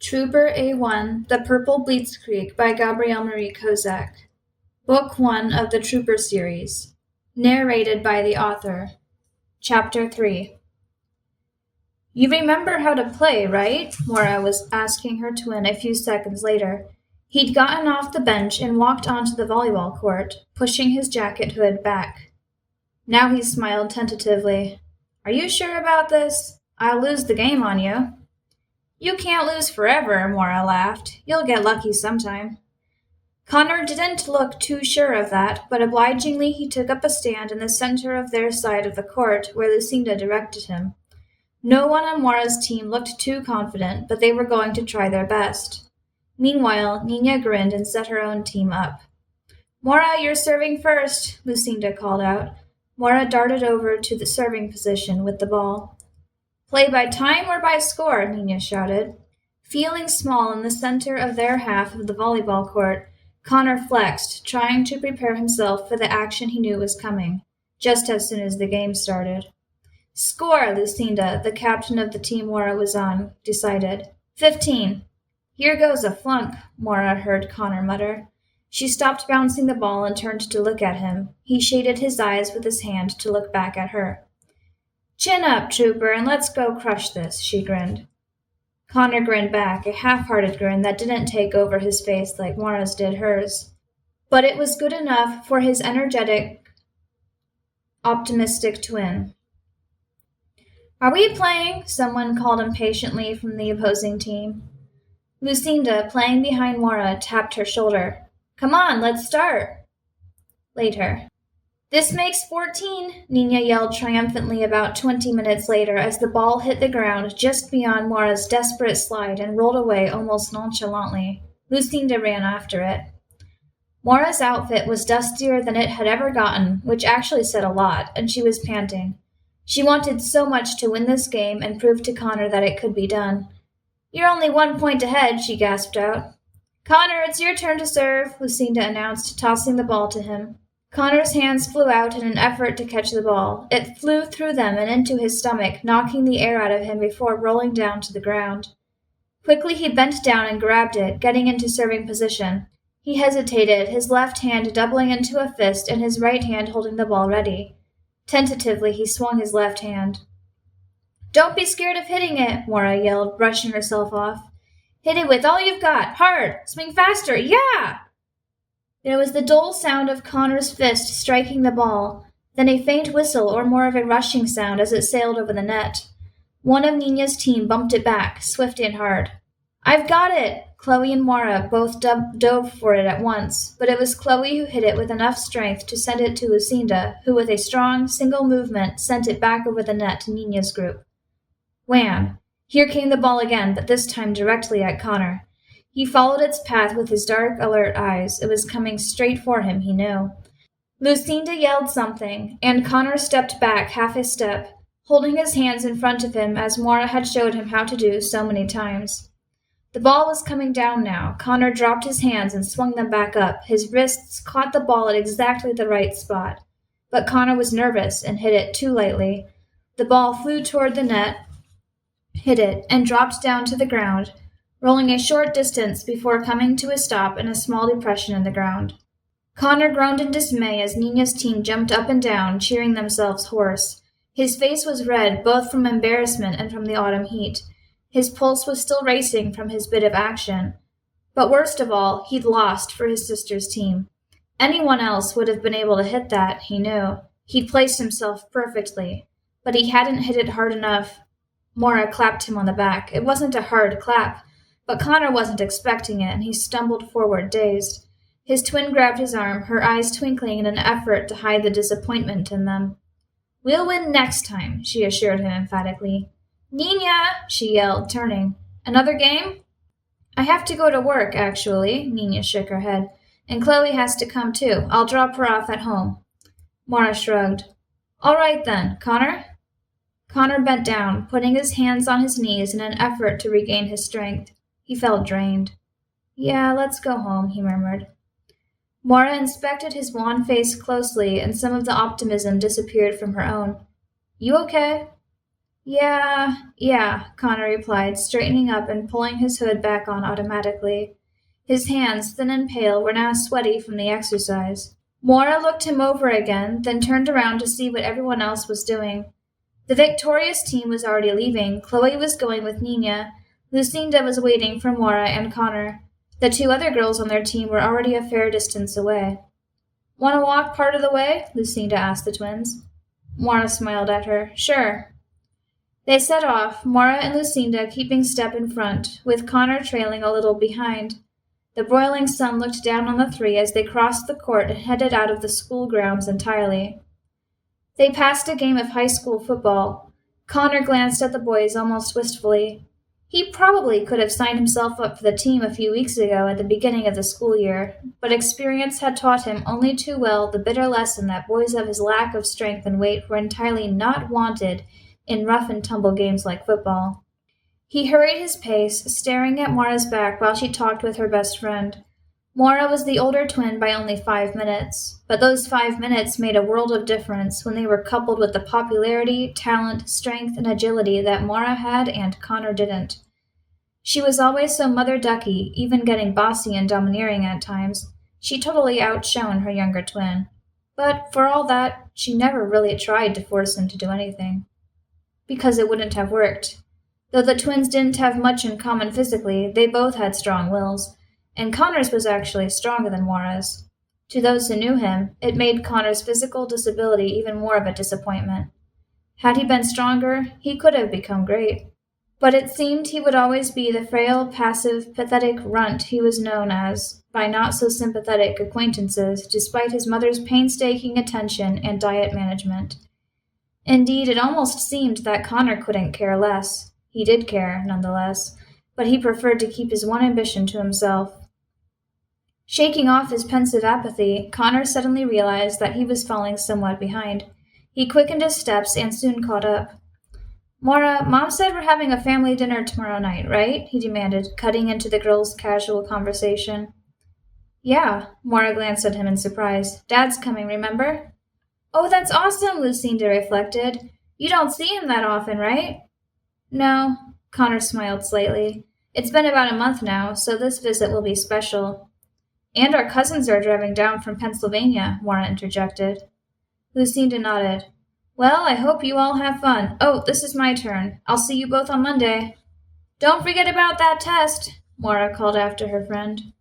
Trooper A1, The Purple Blitzkrieg by Gabrielle Marie Kozak. Book 1 of the Trooper series. Narrated by the author. Chapter 3. You remember how to play, right? Mora was asking her twin a few seconds later. He'd gotten off the bench and walked onto the volleyball court, pushing his jacket hood back. Now he smiled tentatively. Are you sure about this? I'll lose the game on you. You can't lose forever, Mora laughed. You'll get lucky sometime. Connor didn't look too sure of that, but obligingly he took up a stand in the center of their side of the court where Lucinda directed him. No one on Mora's team looked too confident, but they were going to try their best. Meanwhile, Nina grinned and set her own team up. Mora, you're serving first, Lucinda called out. Mora darted over to the serving position with the ball. Play by time or by score, Nina shouted. Feeling small in the center of their half of the volleyball court, Connor flexed, trying to prepare himself for the action he knew was coming, just as soon as the game started. Score, Lucinda, the captain of the team Mora was on, decided. 15. Here goes a flunk, Mora heard Connor mutter. She stopped bouncing the ball and turned to look at him. He shaded his eyes with his hand to look back at her. Chin up, Trooper, and let's go crush this, she grinned. Connor grinned back, a half-hearted grin that didn't take over his face like Mora's did hers. But it was good enough for his energetic, optimistic twin. Are we playing? Someone called impatiently from the opposing team. Lucinda, playing behind Mora, tapped her shoulder. Come on, let's start. Later. This makes 14, Nina yelled triumphantly about 20 minutes later as the ball hit the ground just beyond Mora's desperate slide and rolled away almost nonchalantly. Lucinda ran after it. Mora's outfit was dustier than it had ever gotten, which actually said a lot, and she was panting. She wanted so much to win this game and prove to Connor that it could be done. You're only 1 point ahead, she gasped out. Connor, it's your turn to serve, Lucinda announced, tossing the ball to him. Connor's hands flew out in an effort to catch the ball. It flew through them and into his stomach, knocking the air out of him before rolling down to the ground. Quickly he bent down and grabbed it, getting into serving position. He hesitated, his left hand doubling into a fist and his right hand holding the ball ready. Tentatively he swung his left hand. Don't be scared of hitting it, Mora yelled, brushing herself off. Hit it with all you've got, hard, swing faster, yeah! There was the dull sound of Connor's fist striking the ball, then a faint whistle or more of a rushing sound as it sailed over the net. One of Nina's team bumped it back, swift and hard. I've got it! Chloe and Mora both dove for it at once, but it was Chloe who hit it with enough strength to send it to Lucinda, who with a strong, single movement sent it back over the net to Nina's group. Wham! Here came the ball again, but this time directly at Connor. He followed its path with his dark, alert eyes. It was coming straight for him, he knew. Lucinda yelled something, and Connor stepped back half a step, holding his hands in front of him as Mora had showed him how to do so many times. The ball was coming down now. Connor dropped his hands and swung them back up. His wrists caught the ball at exactly the right spot. But Connor was nervous and hit it too lightly. The ball flew toward the net, hit it, and dropped down to the ground, rolling a short distance before coming to a stop in a small depression in the ground. Connor groaned in dismay as Nina's team jumped up and down, cheering themselves hoarse. His face was red, both from embarrassment and from the autumn heat. His pulse was still racing from his bit of action. But worst of all, he'd lost for his sister's team. Anyone else would have been able to hit that, he knew. He'd placed himself perfectly, but he hadn't hit it hard enough. Mora clapped him on the back. It wasn't a hard clap, but Connor wasn't expecting it, and he stumbled forward, dazed. His twin grabbed his arm, her eyes twinkling in an effort to hide the disappointment in them. We'll win next time, she assured him emphatically. Nina, she yelled, turning. Another game? I have to go to work, actually, Nina shook her head. And Chloe has to come, too. I'll drop her off at home. Mora shrugged. All right, then. Connor? Connor bent down, putting his hands on his knees in an effort to regain his strength. He felt drained. Yeah, let's go home, he murmured. Mora inspected his wan face closely, and some of the optimism disappeared from her own. You okay? Yeah, Connor replied, straightening up and pulling his hood back on automatically. His hands, thin and pale, were now sweaty from the exercise. Mora looked him over again, then turned around to see what everyone else was doing. The victorious team was already leaving. Chloe was going with Nina. Lucinda was waiting for Mora and Connor. The two other girls on their team were already a fair distance away. Want to walk part of the way? Lucinda asked the twins. Mora smiled at her. Sure. They set off, Mora and Lucinda keeping step in front, with Connor trailing a little behind. The broiling sun looked down on the three as they crossed the court and headed out of the school grounds entirely. They passed a game of high school football. Connor glanced at the boys almost wistfully. He probably could have signed himself up for the team a few weeks ago at the beginning of the school year, but experience had taught him only too well the bitter lesson that boys of his lack of strength and weight were entirely not wanted in rough and tumble games like football. He hurried his pace, staring at Mora's back while she talked with her best friend. Mora was the older twin by only 5 minutes, but those 5 minutes made a world of difference when they were coupled with the popularity, talent, strength, and agility that Mora had and Connor didn't. She was always so mother ducky, even getting bossy and domineering at times. She totally outshone her younger twin. But for all that, she never really tried to force him to do anything. Because it wouldn't have worked. Though the twins didn't have much in common physically, they both had strong wills, and Connor's was actually stronger than Mora's. To those who knew him, it made Connor's physical disability even more of a disappointment. Had he been stronger, he could have become great. But it seemed he would always be the frail, passive, pathetic runt he was known as by not-so-sympathetic acquaintances, despite his mother's painstaking attention and diet management. Indeed, it almost seemed that Connor couldn't care less. He did care, nonetheless, but he preferred to keep his one ambition to himself. Shaking off his pensive apathy, Connor suddenly realized that he was falling somewhat behind. He quickened his steps and soon caught up. Mora, Mom said we're having a family dinner tomorrow night, right? He demanded, cutting into the girls' casual conversation. Yeah, Mora glanced at him in surprise. Dad's coming, remember? Oh, that's awesome, Lucinda reflected. You don't see him that often, right? No, Connor smiled slightly. It's been about a month now, so this visit will be special. And our cousins are driving down from Pennsylvania, Mora interjected. Lucinda nodded. Well, I hope you all have fun. Oh, this is my turn. I'll see you both on Monday. Don't forget about that test, Mora called after her friend.